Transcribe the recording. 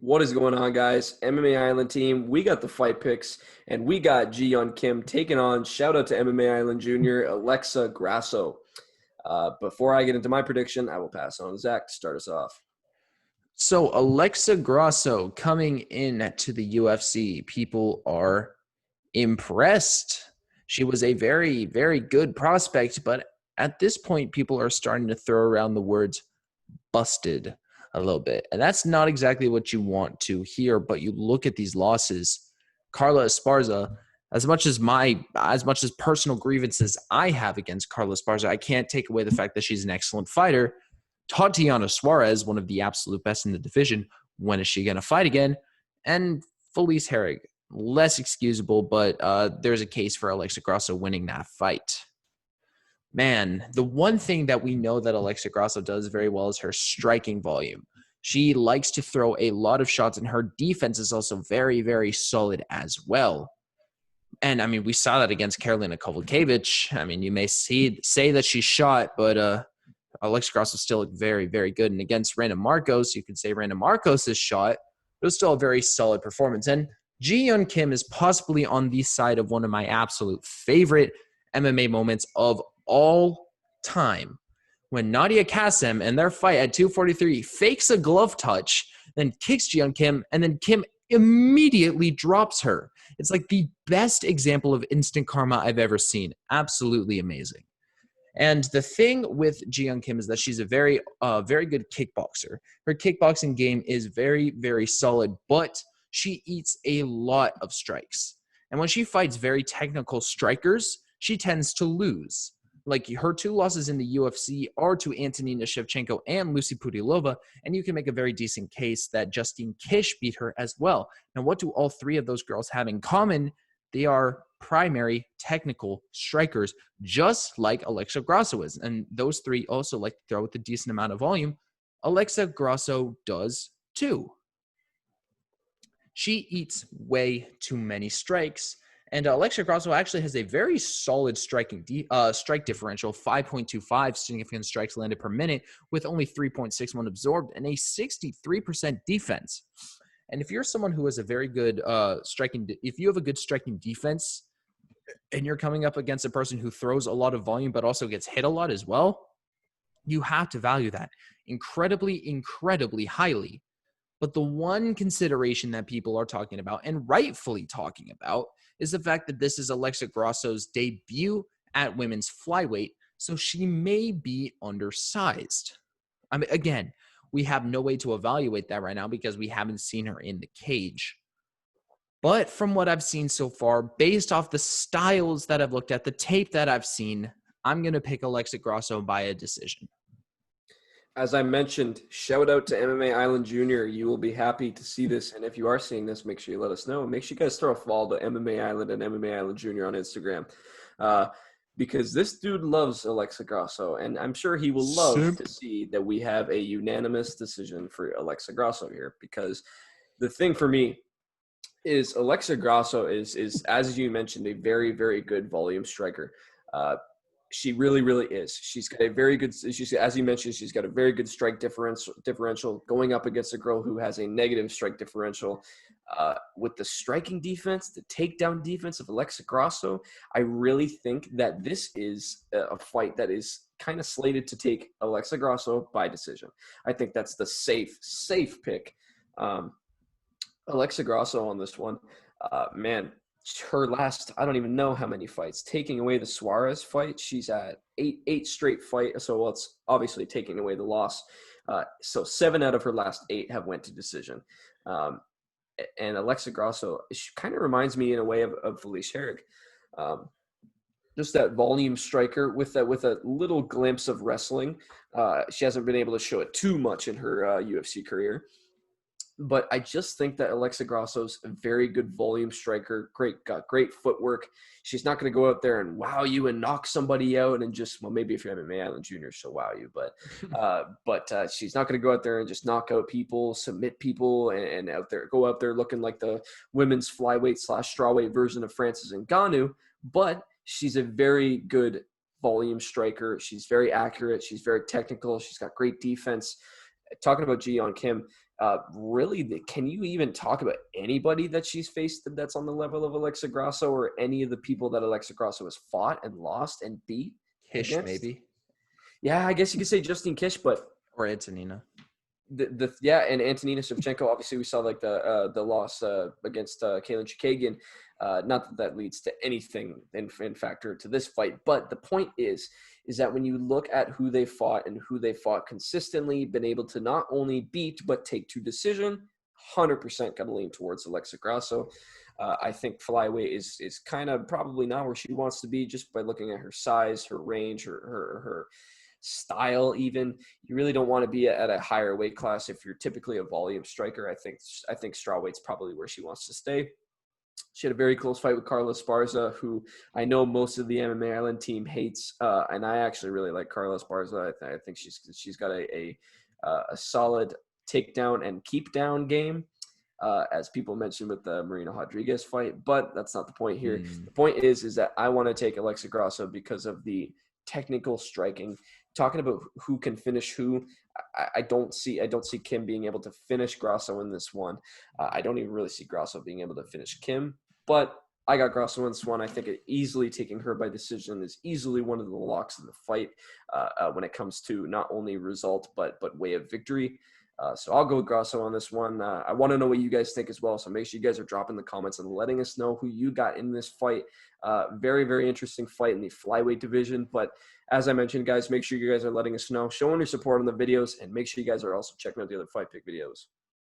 What is going on, guys? MMA Island team, we got the fight picks, and we got Yeon Kim taking on, shout out to MMA Island Jr., Alexa Grasso. Before I get into my prediction, I will pass on to Zach to start us off. So Alexa Grasso coming in to the UFC, people are impressed. She was a very, very good prospect, but at this point, people are starting to throw around the words busted a little bit. And that's not exactly what you want to hear, but you look at these losses. Carla Esparza, as much as personal grievances I have against Carla Esparza, I can't take away the fact that she's an excellent fighter. Tatiana Suarez, one of the absolute best in the division. When is she going to fight again? And Felice Herrig, less excusable, but there's a case for Alexa Grasso winning that fight. Man, the one thing that we know that Alexa Grasso does very well is her striking volume. She likes to throw a lot of shots, and her defense is also very, very solid as well. And, I mean, we saw that against Karolina Kowalkiewicz. I mean, you may say that she's shot, but Alexa Grasso still looked very, very good. And against Randa Marcos, you could say Randa Marcos is shot, but it was still a very solid performance. And Yeon Kim is possibly on the side of one of my absolute favorite MMA moments of all time. When Nadia Kassem and their fight at 243 fakes a glove touch, then kicks Yeon Kim, and then Kim immediately drops her. It's like the best example of instant karma I've ever seen. Absolutely amazing. And the thing with Yeon Kim is that she's a very good kickboxer. Her kickboxing game is very, very solid, but she eats a lot of strikes. And when she fights very technical strikers, she tends to lose. Like her two losses in the UFC are to Antonina Shevchenko and Lucy Pudilova, and you can make a very decent case that Justine Kish beat her as well. Now, what do all three of those girls have in common? They are primary technical strikers, just like Alexa Grasso is. And those three also like to throw with a decent amount of volume. Alexa Grasso does too. She eats way too many strikes. And Alexa Grasso actually has a very solid strike differential, 5.25 significant strikes landed per minute, with only 3.61 absorbed and a 63% defense. And if you're someone who has a very good if you have a good striking defense and you're coming up against a person who throws a lot of volume but also gets hit a lot as well, you have to value that incredibly, incredibly highly. But the one consideration that people are talking about, and rightfully talking about, is the fact that this is Alexa Grasso's debut at women's flyweight, so she may be undersized. I mean, again, we have no way to evaluate that right now because we haven't seen her in the cage. But from what I've seen so far, based off the styles that I've looked at, the tape that I've seen, I'm going to pick Alexa Grasso by a decision. As I mentioned, shout out to MMA Island Jr. You will be happy to see this. And if you are seeing this, make sure you let us know. Make sure you guys throw a follow to MMA Island and MMA Island Jr. on Instagram. Because this dude loves Alexa Grasso. And I'm sure he will love to see that we have a unanimous decision for Alexa Grasso here. Because the thing for me is Alexa Grasso is, as you mentioned, a very, very good volume striker. She really, really is. She's got a very good, as you mentioned, she's got a very good strike differential going up against a girl who has a negative strike differential. With the striking defense, the takedown defense of Alexa Grasso, I really think that this is a fight that is kind of slated to take Alexa Grasso by decision. I think that's the safe pick. Alexa Grasso on this one, man. Her last, I don't even know how many fights. Taking away the Suarez fight, she's at eight straight fight. So it's obviously taking away the loss. So 7 out of her last 8 have went to decision. And Alexa Grasso, she kind of reminds me in a way of Felice Herrig. Just that volume striker with a little glimpse of wrestling. She hasn't been able to show it too much in her UFC career. But I just think that Alexa Grasso's a very good volume striker, got great footwork. She's not going to go out there and wow you and knock somebody out and just, well, maybe if you're MMA Island Jr., she'll wow you. But she's not going to go out there and just knock out people, submit people, and go out there looking like the women's flyweight / strawweight version of Francis Ngannou. But she's a very good volume striker. She's very accurate. She's very technical. She's got great defense. Talking about Yeon Kim, Really, can you even talk about anybody that she's faced that's on the level of Alexa Grasso, or any of the people that Alexa Grasso has fought and lost and beat Kish against? maybe, Yeah, I guess you could say Justine Kish, but or Antonina. yeah, and Antonina Shevchenko. Obviously, we saw like the loss against Kaylin Chikagian. Not that that leads to anything in factor to this fight, but the point is that when you look at who they fought and who they fought consistently, been able to not only beat but take to decision, 100% going to lean towards Alexa Grasso. I think flyweight is kind of probably not where she wants to be, just by looking at her size, her range, her style. Even, you really don't want to be at a higher weight class if you're typically a volume striker. I think strawweight's probably where she wants to stay. She had a very close fight with Carla Esparza, who I know most of the MMA Island team hates, and I actually really like Carla Esparza. I think she's got a solid takedown and keep down game, as people mentioned with the Marina Rodriguez fight. But that's not the point here. Mm. The point is that I want to take Alexa Grasso because of the technical striking. Talking about who can finish who, I don't see Kim being able to finish Grasso in this one. I don't even really see Grasso being able to finish Kim, but I got Grasso in this one. I think easily taking her by decision is easily one of the locks of the fight, when it comes to not only result but way of victory. So I'll go with Grasso on this one. I want to know what you guys think as well. So make sure you guys are dropping the comments and letting us know who you got in this fight. Very, very interesting fight in the flyweight division. But as I mentioned, guys, make sure you guys are letting us know, showing your support on the videos, and make sure you guys are also checking out the other Fight Pick videos.